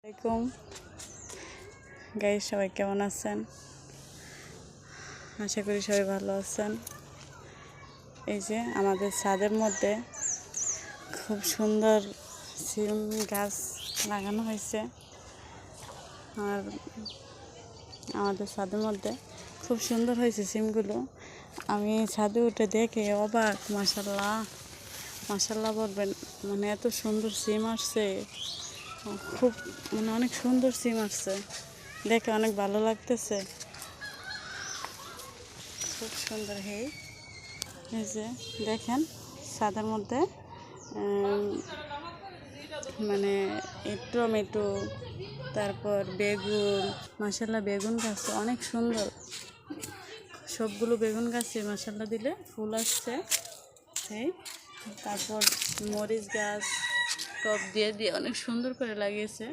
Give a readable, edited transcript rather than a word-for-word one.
আসসালামাইকুম গাইস, সবাই কেমন আছেন? আশা করি সবাই ভালো আছেন। এই যে আমাদের ছাদের মধ্যে খুব সুন্দর সিম গাছ লাগানো হয়েছে। আর আমাদের ছাদের মধ্যে খুব সুন্দর হয়েছে সিমগুলো। আমি ছাদে উঠে দেখে অবাক, মাশাল্লাহ মাশাল্লাহ বলবেন, মানে এত সুন্দর সিম আসছে, খুব মানে অনেক সুন্দর সিম আসছে, দেখে অনেক ভালো লাগতেছে, খুব সুন্দর। এই যে দেখেন ছাদের মধ্যে মানে টমেটো, তারপর বেগুন, মাশাল্লাহ বেগুন গাছ অনেক সুন্দর, সবগুলো বেগুন গাছে মাশাল্লাহ দিলে ফুল আসছে। এই তারপর মরিচ গাছ টব দিয়ে দিয়ে অনেক সুন্দর করে লাগিয়েছে।